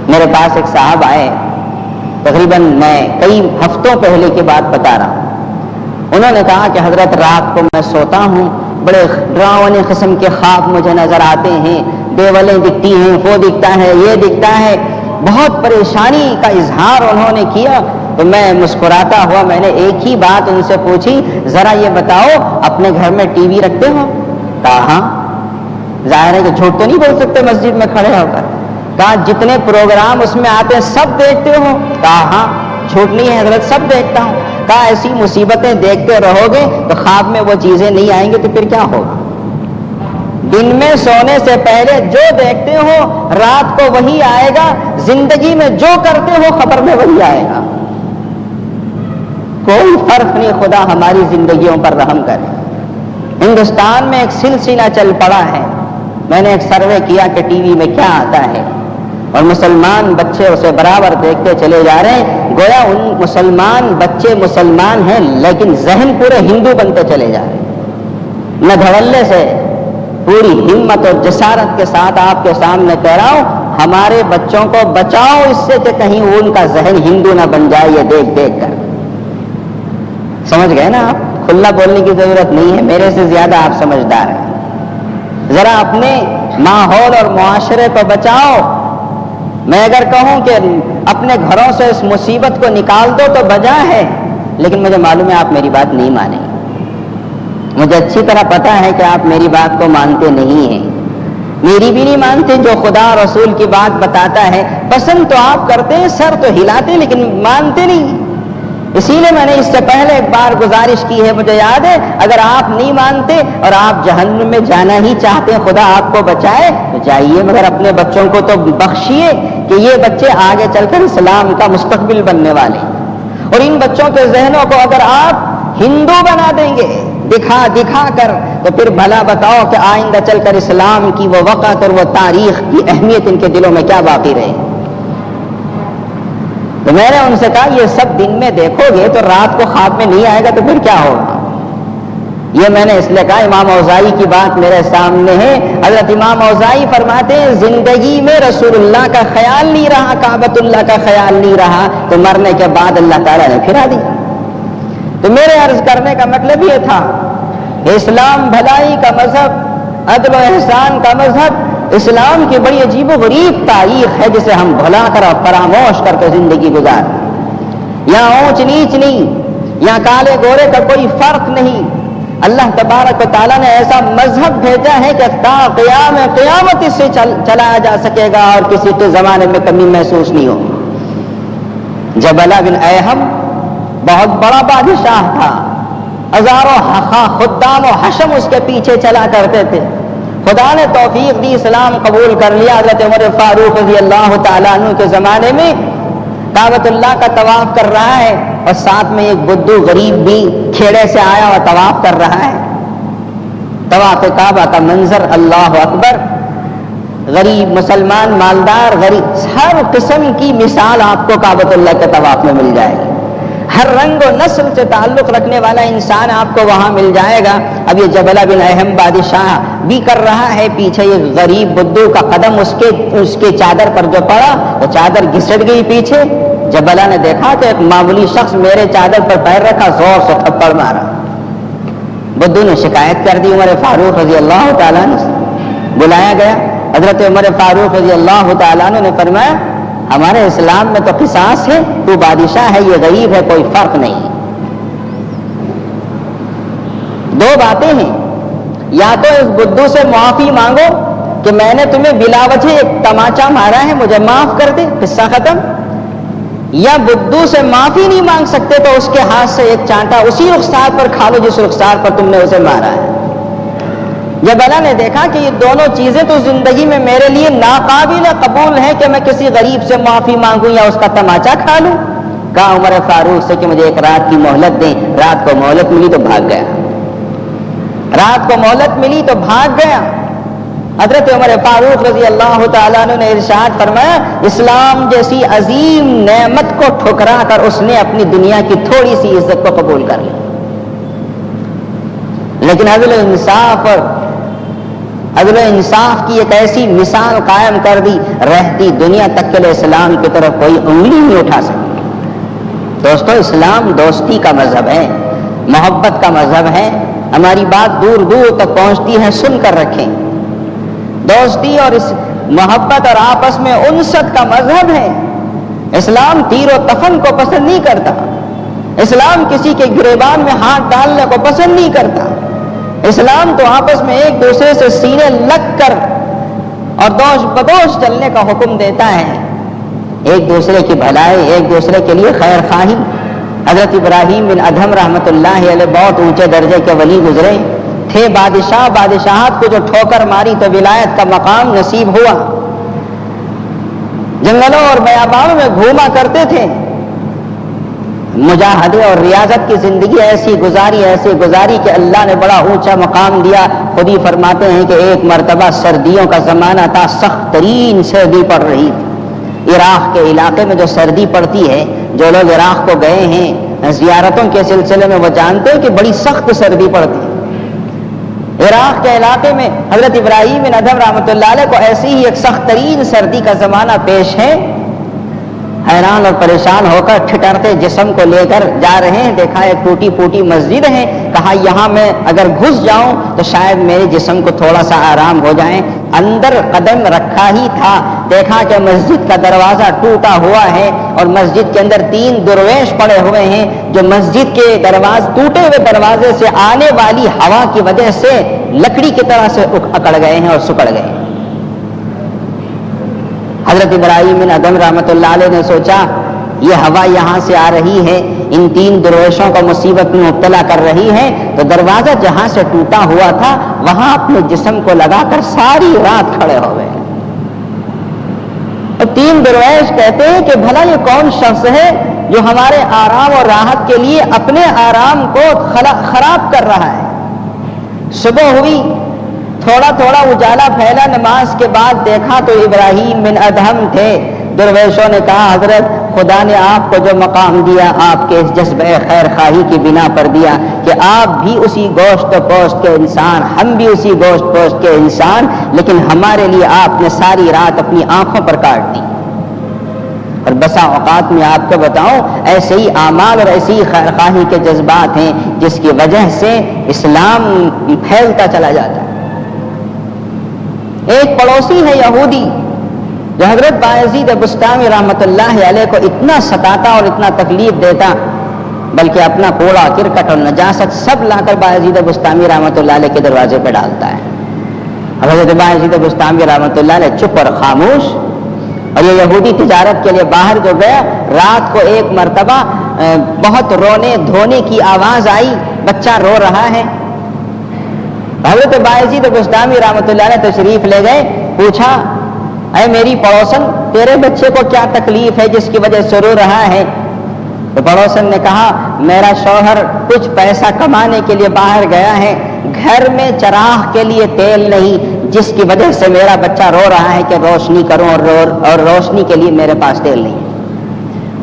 میرے پاس ایک صاحب آئے، تقریباً میں کئی ہفتوں پہلے کی بات بتا رہا ہوں۔ انہوں نے کہا کہ حضرت رات کو میں سوتا ہوں، بڑے ڈراؤنے قسم کے خواب مجھے نظر آتے ہیں، دیوالیں دکھتی ہیں، وہ دکھتا ہے، یہ دکھتا ہے۔ بہت پریشانی کا اظہار انہوں نے کیا تو میں مسکراتا ہوا میں نے ایک ہی بات ان سے پوچھی، ذرا یہ بتاؤ اپنے گھر میں ٹی وی رکھتے ہو؟ کہا ہاں۔ ظاہر ہے کہ جھوٹ تو نہیں بول سکتے مسجد میں کھڑے ہو کر۔ کہا جتنے پروگرام اس میں آتے ہیں سب دیکھتے ہو؟ کہا ہاں، جھوٹ نہیں ہے حضرت، سب دیکھتا ہوں۔ کہا ایسی مصیبتیں دیکھتے رہو گے تو خواب میں وہ چیزیں نہیں آئیں گے تو پھر کیا ہوگا؟ دن میں سونے سے پہلے جو دیکھتے ہو رات کو وہی آئے گا، زندگی میں جو کرتے ہو خبر میں وہی آئے گا، کوئی فرق نہیں۔ خدا ہماری زندگیوں پر رحم کرے۔ ہندوستان میں ایک سلسلہ چل پڑا ہے، میں نے ایک سروے کیا کہ ٹی وی میں کیا آتا ہے، اور مسلمان بچے اسے برابر دیکھتے چلے جا رہے ہیں، گویا ان مسلمان بچے مسلمان ہیں لیکن ذہن پورے ہندو بنتے چلے جا رہے ہیں۔ میں دھڑلے سے پوری ہمت اور جسارت کے ساتھ آپ کے سامنے کہہ رہا ہوں، ہمارے بچوں کو بچاؤ اس سے کہ کہیں ان کا ذہن ہندو نہ بن جائے یہ دیکھ دیکھ کر۔ سمجھ گئے نا آپ؟ کھلا بولنے کی ضرورت نہیں ہے، میرے سے زیادہ آپ سمجھدار ہیں۔ ذرا اپنے ماحول اور معاشرے کو بچاؤ۔ میں اگر کہوں کہ اپنے گھروں سے اس مصیبت کو نکال دو تو بجا ہے، لیکن مجھے معلوم ہے آپ میری بات نہیں مانیں۔ مجھے اچھی طرح پتا ہے کہ آپ میری بات کو مانتے نہیں ہیں، میری بھی نہیں مانتے۔ جو خدا رسول کی بات بتاتا ہے پسند تو آپ کرتے ہیں، سر تو ہلاتے لیکن مانتے نہیں۔ اسی لیے میں نے اس سے پہلے ایک بار گزارش کی ہے، مجھے یاد ہے، اگر آپ نہیں مانتے اور آپ جہنم میں جانا ہی چاہتے ہیں، خدا آپ کو بچائے، تو جائیے، مگر اپنے بچوں کو تو بخشیے کہ یہ بچے آگے چل کر اسلام کا مستقبل بننے والے ہیں۔ اور ان بچوں کے ذہنوں کو اگر آپ ہندو بنا دیں گے دکھا دکھا کر، تو پھر بھلا بتاؤ کہ آئندہ چل کر اسلام کی وہ وقت اور وہ تاریخ کی اہمیت ان کے دلوں میں کیا باقی رہے۔ تو میں نے ان سے کہا یہ سب دن میں دیکھو گے تو رات کو خواب میں نہیں آئے گا تو پھر کیا ہوگا؟ یہ میں نے اس لیے کہا، امام اوزاعی کی بات میرے سامنے ہے۔ حضرت امام اوزاعی فرماتے ہیں زندگی میں رسول اللہ کا خیال نہیں رہا، کعبۃ اللہ کا خیال نہیں رہا، تو مرنے کے بعد اللہ تعالیٰ نے پھرا دی۔ تو میرے عرض کرنے کا مطلب یہ تھا، اسلام بھلائی کا مذہب، عدل و احسان کا مذہب، اسلام کی بڑی عجیب و غریب تاریخ ہے جسے ہم بھلا کر اور فراموش کر کے زندگی گزار۔ یہاں اونچ نیچ نہیں، یہاں کالے گورے کا کوئی فرق نہیں۔ اللہ تبارک و تعالیٰ نے ایسا مذہب بھیجا ہے کہ تا قیام قیامت اس سے چلایا جا سکے گا اور کسی کے زمانے میں کمی محسوس نہیں ہو۔ جبلہ بن ایہم بہت بڑا بادشاہ تھا، ہزاروں خدام و حشم اس کے پیچھے چلا کرتے تھے۔ خدا نے توفیق دی، اسلام قبول کر لیا۔ حضرت عمر فاروق رضی اللہ تعالیٰ عنہ کے زمانے میں کعبۃ اللہ کا طواف کر رہا ہے، اور ساتھ میں ایک بدو غریب بھی کھیڑے سے آیا اور طواف کر رہا ہے۔ طواف کعبہ کا منظر، اللہ اکبر! غریب، مسلمان، مالدار، غریب، ہر قسم کی مثال آپ کو کعبۃ اللہ کے طواف میں مل جائے گی۔ ہر رنگ و نسل سے تعلق رکھنے والا انسان آپ کو وہاں مل جائے گا۔ اب یہ جبلہ بن ایہم بادشاہ بھی کر رہا ہے، پیچھے یہ غریب بدو کا قدم اس کے چادر پر جو پڑا وہ چادر گھسٹ گئی پیچھے۔ جبلہ نے دیکھا کہ ایک معمولی شخص میرے چادر پر پیر رکھا، زور سے تھپڑ مارا۔ بدو نے شکایت کر دی عمر فاروق رضی اللہ تعالیٰ عنہ سے، بلایا گیا۔ حضرت عمر فاروق رضی اللہ تعالیٰ عنہ نے فرمایا ہمارے اسلام میں تو قصاص ہے، تو بادشاہ ہے، یہ غریب ہے، کوئی فرق نہیں۔ دو باتیں ہیں، یا تو اس بدو سے معافی مانگو کہ میں نے تمہیں بلا وجہ ایک تماچا مارا ہے، مجھے معاف کر دے، قصہ ختم، یا بدو سے معافی نہیں مانگ سکتے تو اس کے ہاتھ سے ایک چانٹا اسی رخسار پر کھا لو جس رخسار پر تم نے اسے مارا ہے۔ جب اللہ نے دیکھا کہ یہ دونوں چیزیں تو زندگی میں میرے لیے ناقابل قبول ہیں کہ میں کسی غریب سے معافی مانگوں یا اس کا تماچا کھا لوں، کہا عمر فاروق سے کہ مجھے ایک رات کی مہلت دیں۔ رات کو مہلت ملی تو بھاگ گیا، رات کو مہلت ملی تو بھاگ گیا۔ حضرت عمر فاروق رضی اللہ تعالیٰ عنہ نے ارشاد فرمایا اسلام جیسی عظیم نعمت کو ٹھکرا کر اس نے اپنی دنیا کی تھوڑی سی عزت کو قبول کر لیا، لیکن عدل و انصاف کی ایک ایسی مثال قائم کر دی، رہتی دنیا تک کے لیے اسلام کی طرف کوئی انگلی نہیں اٹھا سکتی۔ دوستو، اسلام دوستی کا مذہب ہے، محبت کا مذہب ہے۔ ہماری بات دور دور تک پہنچتی ہے، سن کر رکھیں۔ دوستی اور اس محبت اور آپس میں انست کا مذہب ہے۔ اسلام تیر و تفن کو پسند نہیں کرتا، اسلام کسی کے گریبان میں ہاتھ ڈالنے کو پسند نہیں کرتا۔ اسلام تو آپس میں ایک دوسرے سے سینے لگ کر اور دوش بدوش چلنے کا حکم دیتا ہے، ایک دوسرے کی بھلائی، ایک دوسرے کے لیے خیر خواہی۔ حضرت ابراہیم بن ادھم رحمۃ اللہ علیہ بہت اونچے درجے کے ولی گزرے، تھے بادشاہ، بادشاہت کو جو ٹھوکر ماری تو ولایت کا مقام نصیب ہوا، جنگلوں اور بیابانوں میں گھوما کرتے تھے، مجاہدے اور ریاضت کی زندگی ایسی گزاری کہ اللہ نے بڑا اونچا مقام دیا۔ خود ہی فرماتے ہیں کہ ایک مرتبہ سردیوں کا زمانہ تھا، سخت ترین سردی پڑ رہی تھی۔ عراق کے علاقے میں جو سردی پڑتی ہے، جو لوگ عراق کو گئے ہیں زیارتوں کے سلسلے میں وہ جانتے ہیں کہ بڑی سخت سردی پڑتی ہے۔ عراق کے علاقے میں حضرت ابراہیم بن ادھم رحمۃ اللہ علیہ کو ایسی ہی ایک سخت ترین سردی کا زمانہ پیش ہے۔ حیران اور پریشان ہو کر ٹھٹرتے جسم کو لے کر جا رہے ہیں، دیکھا ایک ٹوٹی پھوٹی مسجد ہے، کہا یہاں میں اگر گھس جاؤں تو شاید میرے جسم کو تھوڑا سا آرام ہو جائے۔ اندر قدم رکھا ہی تھا، دیکھا کہ مسجد کا دروازہ ٹوٹا ہوا ہے اور مسجد کے اندر 3 درویش پڑے ہوئے ہیں جو مسجد کے ٹوٹے ہوئے دروازے سے آنے والی ہوا کی وجہ سے لکڑی کی طرح سے اکڑ گئے ہیں اور سکڑ گئے ہیں۔ حضرت ابراہیم بن ادھم رحمۃ اللہ علیہ نے سوچا یہ ہوا یہاں سے آ رہی ہے، ان 3 درویشوں کو مصیبت میں مبتلا کر رہی ہے، تو دروازہ جہاں سے ٹوٹا ہوا تھا وہاں اپنے جسم کو لگا کر ساری رات کھڑے ہو گئے۔ اور 3 درویش کہتے ہیں کہ بھلا یہ کون شخص ہے جو ہمارے آرام اور راحت کے لیے اپنے آرام کو خراب کر رہا ہے۔ صبح ہوئی، تھوڑا تھوڑا اجالا پھیلا، نماز کے بعد دیکھا تو ابراہیم بن ادھم تھے۔ درویشوں نے کہا حضرت خدا نے آپ کو جو مقام دیا آپ کے اس جذبہ خیر خواہی کی بنا پر دیا کہ آپ بھی اسی گوشت و پوشت کے انسان، ہم بھی اسی گوشت پوشت کے انسان، لیکن ہمارے لیے آپ نے ساری رات اپنی آنکھوں پر کاٹ دی۔ اور بسا اوقات میں آپ کو بتاؤں ایسے ہی اعمال اور ایسی ہی خیر خواہی کے جذبات ہیں جس کی وجہ سے اسلام پھیلتا چلا جاتا ہے۔ ایک پڑوسی ہے یہودی جو حضرت بایزید بسطامی رحمۃ اللہ علیہ کو اتنا ستاتا اور اتنا تکلیف دیتا، بلکہ اپنا کوڑا کرکٹ اور نجاست سب لا کر بایزید بسطامی رحمۃ اللہ علیہ کے دروازے پہ ڈالتا ہے۔ حضرت بایزید بسطامی رحمۃ اللہ علیہ چپ اور خاموش۔ اور یہ یہودی تجارت کے لیے باہر جو گیا، رات کو ایک مرتبہ بہت رونے دھونے کی آواز آئی، بچہ رو رہا ہے۔ حضرت بایزید بسطامی رحمۃ اللہ علیہ تشریف لے گئے، پوچھا اے میری پڑوسن تیرے بچے کو کیا تکلیف ہے جس کی وجہ سے رو رہا ہے؟ تو پڑوسن نے کہا میرا شوہر کچھ پیسہ کمانے کے لیے باہر گیا ہے، گھر میں چراغ کے لیے تیل نہیں، جس کی وجہ سے میرا بچہ رو رہا ہے کہ روشنی کروں اور روشنی کے لیے میرے پاس تیل نہیں۔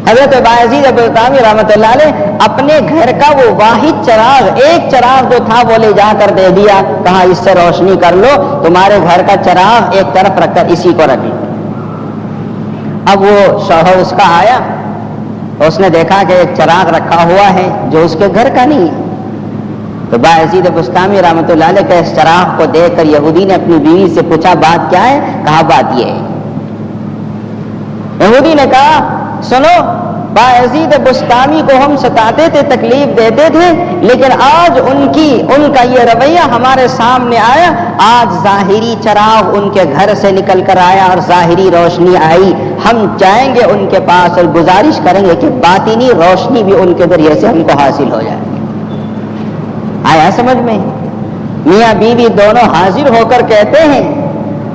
حضرت بایزید بسطامی رحمۃ اللہ علیہ اپنے گھر کا وہ واحد چراغ، ایک چراغ جو تھا وہ لے جا کر دے دیا، کہا اس سے روشنی کر لو، تمہارے گھر کا چراغ ایک طرف رکھ کر اسی کو رکھ لو۔ اب وہ شوہر اس کا آیا، اس نے دیکھا کہ ایک چراغ رکھا ہوا ہے جو اس کے گھر کا نہیں ہے۔ تو بایزید بسطامی رحمۃ اللہ علیہ کے اس چراغ کو دیکھ کر یہودی نے اپنی بیوی سے پوچھا بات کیا ہے؟ کہا بات یہ ہے۔ یہودی نے کہا سنو، بایزید بسطامی کو ہم ستاتے تھے، تکلیف دیتے تھے، لیکن آج ان کا یہ رویہ ہمارے سامنے آیا، آج ظاہری چراغ ان کے گھر سے نکل کر آیا اور ظاہری روشنی آئی، ہم جائیں گے ان کے پاس اور گزارش کریں گے کہ باطنی روشنی بھی ان کے ذریعے سے ہم کو حاصل ہو جائے۔ آیا سمجھ میں؟ میاں بیوی دونوں حاضر ہو کر کہتے ہیں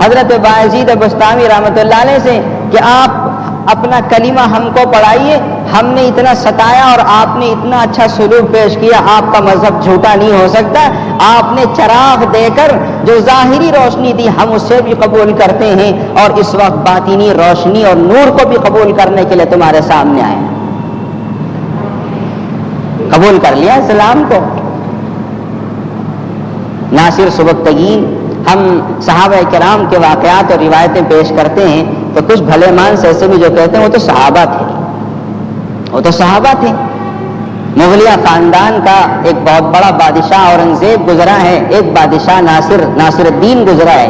حضرت بایزید بسطامی رحمۃ اللہ علیہ سے کہ آپ اپنا کلمہ ہم کو پڑھائیے، ہم نے اتنا ستایا اور آپ نے اتنا اچھا سلوک پیش کیا، آپ کا مذہب جھوٹا نہیں ہو سکتا، آپ نے چراغ دے کر جو ظاہری روشنی دی ہم اسے بھی قبول کرتے ہیں، اور اس وقت باطنی روشنی اور نور کو بھی قبول کرنے کے لیے تمہارے سامنے آئے، قبول کر لیا اسلام کو۔ ناصر سبکتگین ہم صحابہ کرام کے واقعات اور روایتیں پیش کرتے ہیں تو کچھ بھلے مانس ایسے بھی جو کہتے ہیں وہ تو صحابہ تھے۔ مغلیہ خاندان کا ایک بہت بڑا بادشاہ اورنگزیب گزرا ہے، ایک بادشاہ ناصر الدین گزرا ہے۔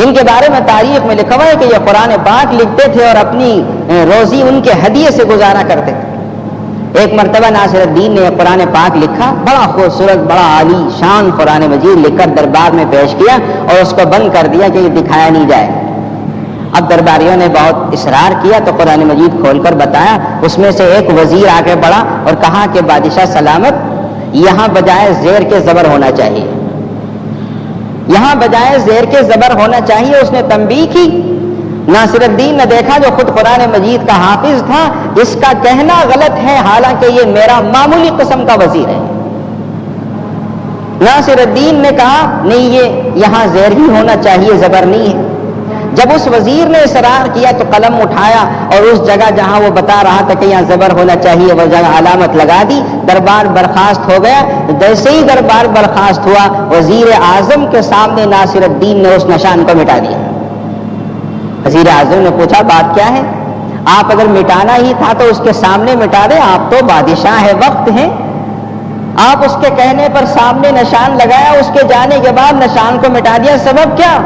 ان کے بارے میں تاریخ میں لکھا ہوا ہے کہ یہ قرآن پاک لکھتے تھے اور اپنی روزی ان کے ہدیے سے گزارا کرتے تھے۔ ایک مرتبہ ناصر الدین نے قرآن پاک لکھا، بڑا خوبصورت بڑا عالی شان قرآن مجید لکھ کر دربار میں پیش کیا اور اس کو بند کر دیا کہ یہ دکھایا نہیں جائے۔ اب درباریوں نے بہت اصرار کیا تو قرآن مجید کھول کر بتایا، اس میں سے ایک وزیر آگے بڑھا اور کہا کہ بادشاہ سلامت، یہاں بجائے زیر کے زبر ہونا چاہیے، یہاں بجائے زیر کے زبر ہونا چاہیے اس نے تنبیہ کی. ناصر الدین نے دیکھا جو خود قرآن مجید کا حافظ تھا اس کا کہنا غلط ہے حالانکہ یہ میرا معمولی قسم کا وزیر ہے. ناصر الدین نے کہا نہیں یہ یہاں زیر ہی ہونا چاہیے زبر نہیں ہے. جب اس وزیر نے اصرار کیا تو قلم اٹھایا اور اس جگہ جہاں وہ بتا رہا تھا کہ یہاں زبر ہونا چاہیے وہ جگہ علامت لگا دی. دربار برخاست ہو گیا. جیسے ہی دربار برخاست ہوا وزیر اعظم کے سامنے ناصر الدین نے اس نشان کو مٹا دیا. وزیر اعظم نے پوچھا بات کیا ہے؟ آپ اگر مٹانا ہی تھا تو اس کے سامنے مٹا دیں، آپ تو بادشاہ ہے وقت ہیں. آپ اس کے کہنے پر سامنے نشان لگایا، اس کے جانے کے بعد نشان کو مٹا دیا، سبب کیا؟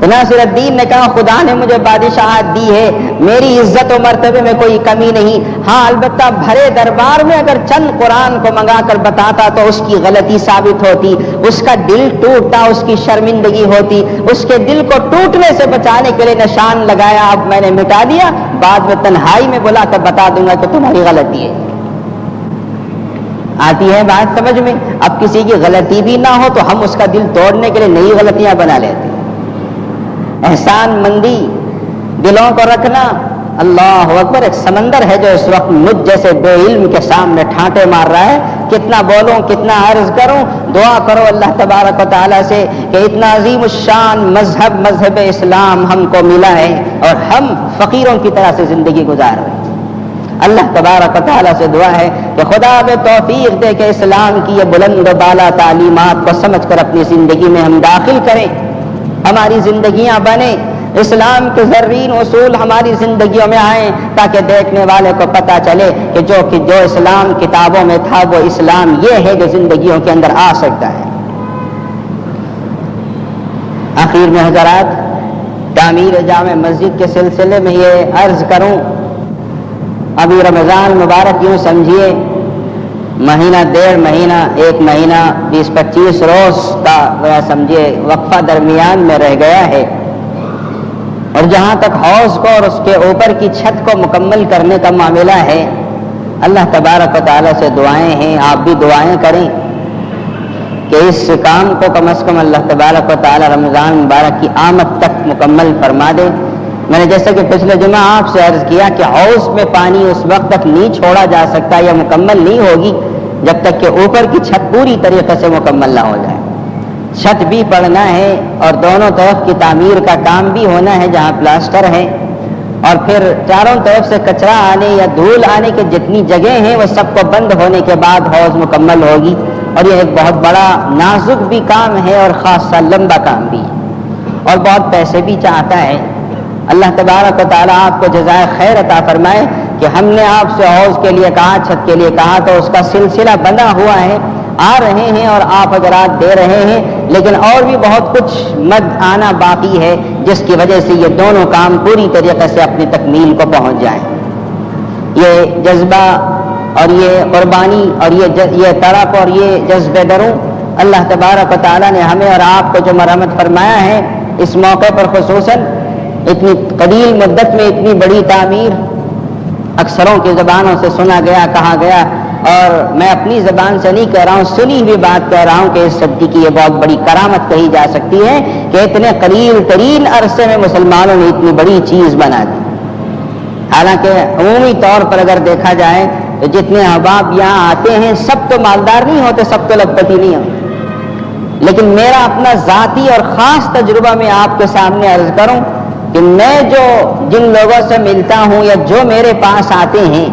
ناصر الدین نے کہا خدا نے مجھے بادشاہت دی ہے، میری عزت و مرتبے میں کوئی کمی نہیں. ہاں البتہ بھرے دربار میں اگر چند قرآن کو منگا کر بتاتا تو اس کی غلطی ثابت ہوتی، اس کا دل ٹوٹتا، اس کی شرمندگی ہوتی. اس کے دل کو ٹوٹنے سے بچانے کے لیے نشان لگایا، اب میں نے مٹا دیا، بعد میں تنہائی میں بلا کر بتا دوں گا کہ تمہاری غلطی ہے. آتی ہے بات سمجھ میں؟ اب کسی کی غلطی بھی نہ ہو تو ہم اس کا دل توڑنے کے لیے نئی غلطیاں بنا لیتے ہیں. احسان مندی دلوں کو رکھنا، اللہ اکبر. ایک سمندر ہے جو اس وقت مجھ جیسے بے علم کے سامنے ٹھانٹے مار رہا ہے. کتنا بولوں کتنا عرض کروں. دعا کرو اللہ تبارک و تعالیٰ سے کہ اتنا عظیم الشان مذہب اسلام ہم کو ملا ہے اور ہم فقیروں کی طرح سے زندگی گزار رہے ہیں. اللہ تبارک و تعالیٰ سے دعا ہے کہ خدا ہمیں توفیق دے کہ اسلام کی یہ بلند و بالا تعلیمات کو سمجھ کر اپنی زندگی میں ہم داخل کریں، ہماری زندگیاں بنیں، اسلام کے زرین اصول ہماری زندگیوں میں آئیں تاکہ دیکھنے والے کو پتہ چلے کہ جو اسلام کتابوں میں تھا وہ اسلام یہ ہے جو زندگیوں کے اندر آ سکتا ہے. آخر میں حضرات تعمیر جامع مسجد کے سلسلے میں یہ عرض کروں، ابھی رمضان مبارک یوں سمجھیے مہینہ ڈیڑھ مہینہ ایک مہینہ 20-25 روز کا سمجھیے وقفہ درمیان میں رہ گیا ہے. اور جہاں تک حوض کو اور اس کے اوپر کی چھت کو مکمل کرنے کا معاملہ ہے، اللہ تبارک و تعالیٰ سے دعائیں ہیں، آپ بھی دعائیں کریں کہ اس کام کو کم از کم اللہ تبارک و تعالیٰ رمضان مبارک کی آمد تک مکمل فرما دے. میں نے جیسا کہ پچھلے جمعہ آپ سے عرض کیا کہ حوض میں پانی اس وقت تک نہیں چھوڑا جا سکتا یا مکمل نہیں ہوگی جب تک کہ اوپر کی چھت پوری طریقے سے مکمل نہ ہو جائے. چھت بھی پڑنا ہے اور دونوں طرف کی تعمیر کا کام بھی ہونا ہے جہاں پلاسٹر ہے، اور پھر چاروں طرف سے کچرا آنے یا دھول آنے کی جتنی جگہ ہیں وہ سب کو بند ہونے کے بعد حوض مکمل ہوگی. اور یہ ایک بہت بڑا نازک بھی کام ہے اور خاصا لمبا کام بھی ہے اور بہت پیسے بھی چاہتا ہے. اللہ تبارک و تعالیٰ آپ کو جزائے خیر عطا فرمائے کہ ہم نے آپ سے حوض کے لیے کہا، چھت کے لیے کہا تو اس کا سلسلہ بنا ہوا ہے، آ رہے ہیں اور آپ حضرات دے رہے ہیں، لیکن اور بھی بہت کچھ مد آنا باقی ہے جس کی وجہ سے یہ دونوں کام پوری طریقے سے اپنی تکمیل کو پہنچ جائیں. یہ جذبہ اور یہ قربانی اور یہ تڑپ اور یہ جذبے دروں اللہ تبارک و تعالیٰ نے ہمیں اور آپ کو جو مرحمت فرمایا ہے، اس موقع پر خصوصاً اتنی قلیل مدت میں اتنی بڑی تعمیر اکثروں کی زبانوں سے سنا گیا، کہا گیا، اور میں اپنی زبان سے نہیں کہہ رہا ہوں، سنی ہوئی بات کہہ رہا ہوں کہ اس صدی کی یہ بہت بڑی کرامت کہی جا سکتی ہے کہ اتنے قلیل ترین عرصے میں مسلمانوں نے اتنی بڑی چیز بنا دی. حالانکہ عمومی طور پر اگر دیکھا جائے تو جتنے احباب یہاں آتے ہیں سب تو مالدار نہیں ہوتے، سب تو لکھپتی نہیں ہوتے، لیکن میرا اپنا ذاتی اور خاص تجربہ میں آپ کے سامنے عرض کروں کہ میں جن لوگوں سے ملتا ہوں یا جو میرے پاس آتے ہیں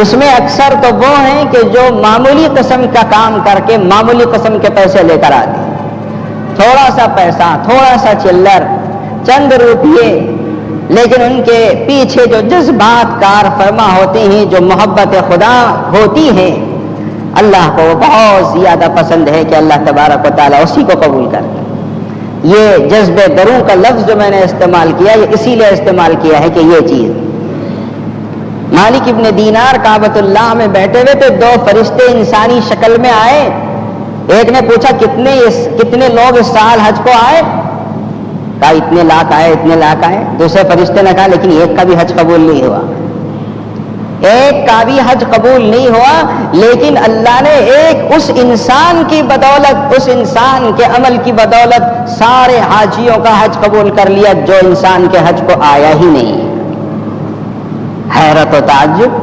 اس میں اکثر تو وہ ہیں کہ جو معمولی قسم کا کام کر کے معمولی قسم کے پیسے لے کر آتے ہیں. تھوڑا سا پیسہ، تھوڑا سا چلر، چند روپیے، لیکن ان کے پیچھے جو جذبات کار فرما ہوتے ہیں، جو محبت خدا ہوتی ہے، اللہ کو بہت زیادہ پسند ہے کہ اللہ تبارک و تعالیٰ اسی کو قبول کرے. یہ جذب دروں کا لفظ جو میں نے استعمال کیا یہ اسی لیے استعمال کیا ہے کہ یہ چیز مالک ابن دینار کعبۃ اللہ میں بیٹھے ہوئے تھے، دو فرشتے انسانی شکل میں آئے. ایک نے پوچھا کتنے لوگ اس سال حج کو آئے؟ کہا اتنے لاکھ آئے، اتنے لاکھ آئے. دوسرے فرشتے نے کہا لیکن ایک کا بھی حج قبول نہیں ہوا. ایک کا بھی حج قبول نہیں ہوا، لیکن اللہ نے ایک اس انسان کی بدولت، اس انسان کے عمل کی بدولت سارے حاجیوں کا حج قبول کر لیا جو انسان کے حج کو آیا ہی نہیں۔ حیرت و تعجب،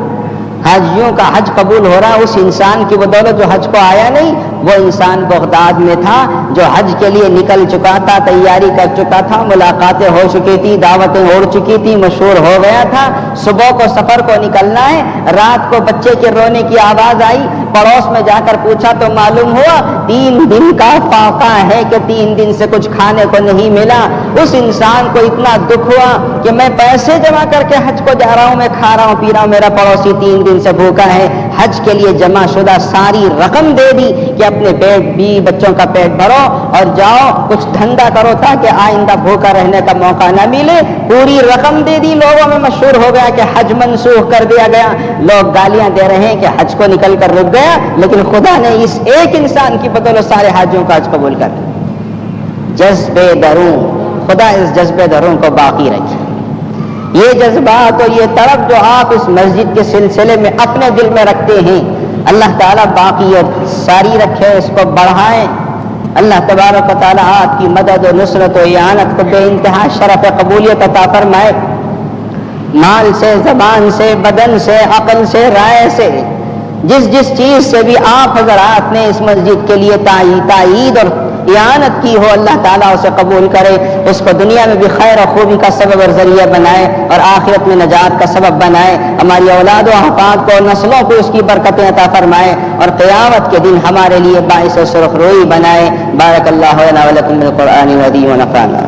حاجیوں کا حج قبول ہو رہا اس انسان کی بدولت جو حج کو آیا نہیں۔ وہ انسان بغداد میں تھا جو حج کے لیے نکل چکا تھا، تیاری کر چکا تھا، ملاقاتیں ہو چکی تھی، دعوتیں اڑ چکی تھی، مشہور ہو گیا تھا۔ صبح کو سفر کو نکلنا ہے، رات کو بچے کے رونے کی آواز آئی، پڑوس میں جا کر پوچھا تو معلوم ہوا 3 دن کا فاقہ ہے کہ 3 دن سے کچھ کھانے کو نہیں ملا۔ اس انسان کو اتنا دکھ ہوا کہ میں پیسے جمع کر کے حج کو جا رہا ہوں، میں کھا رہا ہوں پی رہا ہوں، میرا پڑوسی 3 دن سے بھوکا ہے۔ حج کے لیے جمع شدہ ساری رقم دے دی کہ اپنے پیٹ بھی بچوں کا پیٹ بھرو اور جاؤ کچھ دھندا کرو تاکہ آئندہ بھوکا رہنے کا موقع نہ ملے۔ پوری رقم دے دی، لوگوں میں مشہور ہو گیا کہ حج منسوخ کر دیا گیا۔ لوگ گالیاں دے رہے ہیں کہ حج کو نکل کر رک گیا، لیکن خدا نے اس ایک انسان کی بدولت سارے حاجیوں کا حج قبول کر دیا۔ جذبے دروں، خدا اس جذبے دروں کو باقی رکھے۔ یہ جذبات اور یہ طرف جو آپ اس مسجد کے سلسلے میں اپنے دل میں رکھتے ہیں، اللہ تعالیٰ باقی اور ساری رکھے، اس کو بڑھائیں۔ اللہ تبارک و تعالیٰ آپ کی مدد و نصرت و اعانت کو بے انتہا شرف قبولیت عطا فرمائے۔ مال سے، زبان سے، بدن سے، عقل سے، رائے سے، جس چیز سے بھی آپ حضرات نے اس مسجد کے لیے تائید اور اعانت کی ہو، اللہ تعالیٰ اسے قبول کرے، اس کو دنیا میں بھی خیر و خوبی کا سبب اور ذریعہ بنائے اور آخرت میں نجات کا سبب بنائے۔ ہماری اولاد و احفاد کو، نسلوں کو اس کی برکتیں عطا فرمائے اور قیامت کے دن ہمارے لیے باعث سرخ روئی بنائے۔ بارک اللہ لنا ولکم بالقرآن العظیم ونفعنا۔